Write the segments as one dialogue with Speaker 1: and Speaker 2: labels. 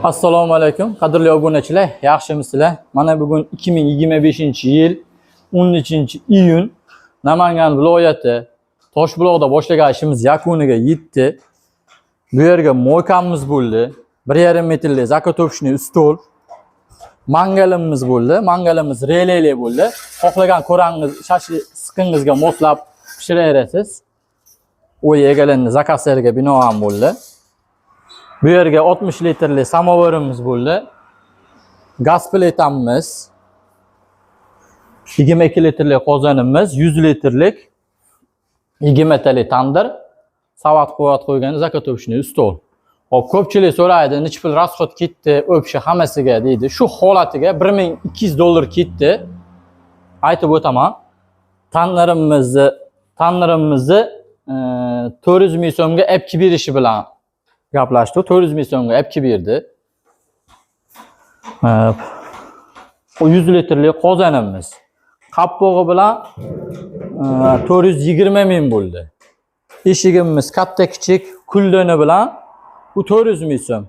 Speaker 1: Assalomu alaykum, qadrli obunachilar, yaxshimisizlar? Mana bugun 2025-yil 13-iyun Namangan viloyati Toshbuloqda boshlagan ishimiz yakuniga yetdi. Bu yerga moykamiz bo'ldi. 1,5 metrlik zakotopishniy stol. Mangalimiz bo'ldi. Mangalimiz releli bo'ldi. Xohlagan ko'rangiz, shashlik siqingizga moslab pishiraverasiz. O'y egalandi zakaslarga binoan bo'ldi. Bu yerga 60 litrlik samovarimiz bo'ldi. Gaz plitamiz, 22 litrlik qozonimiz, 100 litrlik 20 talik tandir, savat quvvat qo'ygan zakotopishniy stol. Hop, ko'pchilik so'raydi, necha pul rasxod ketdi, o'pshi hammasiga deydi. Shu holatiga $1200 ketdi. Aytib o'taman. Tandirimizni 400 ming so'mga olib berishi bilan gaplashdi. 400 ming so'mga olib berdi. 100 litrlik qozonimiz. Qappog'i bilan 420 ming bo'ldi. Eshigimiz katta kichik kuldoni bilan bu 400 ming so'm.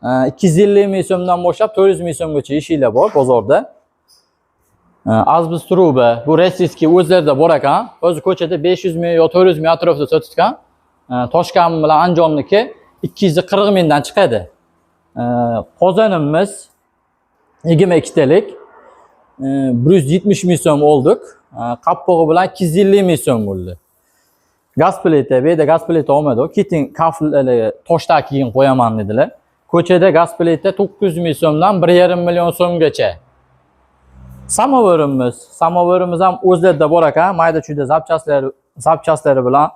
Speaker 1: 250 ming so'mdan boshlab 400 ming so'mgacha eshiklar bor bozorda. Azbis truba, bu rossiyskiy o'zlarda bor ekan. O'zi ko'chada 500 ming yo 400 ming atrofida sotishgan. Toshkent bilan Anjomniki 240 mingdan chiqadi. Qozonimiz 22 talik 170 ming so'm oldik. Qappog'i bilan 250 ming so'm bo'ldi. Gaz plita, bu yerda gaz plita olmadi. Keting kafllarga toshdan keyin qo'yaman dedilar. Ko'chada gaz plita 900 ming so'mdan 1,5 million so'mgacha. Samovarimiz ham o'zlarda bor ekan. Mayda-chuyda zapchastlari bilan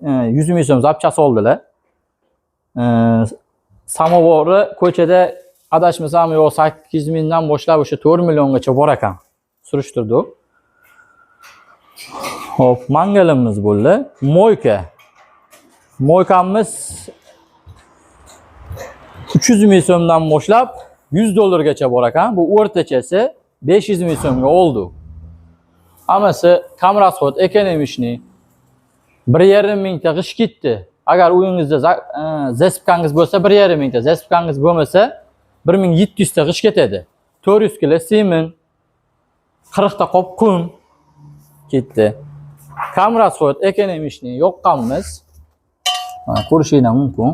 Speaker 1: 100 ming so'm zapchas oldilar. Samovori ko'chada adashmasam yo 8 mingdan boshlab o'sha 4 milliongacha bor ekan. Surishtirdik. Hop, mangalimiz bo'ldi. Moykamiz 300 ming so'mdan boshlab $100 gacha bor ekan. Bu o'rtachasi 500 ming so'mga oldi. Hammasi kam rasxod, ekonomishniy. 1,5 mingta g'ish ketdi. Agar uyingizda zespkangiz bo'lsa 1,5 mingta, zespkangiz bo'lmasa 1700 ta g'ish ketadi. 400 kilo semen, 40 ta qop qum ketdi. Kam rasxod, ekonomishniy yoqqanmiz. Ko'rishingiz mumkin.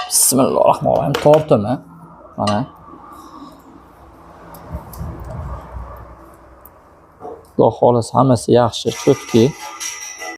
Speaker 1: Bismillahirrohmanirrohim. Tortimi? Mana. Xudo xohlasa hammasi yaxshi, cho'tki.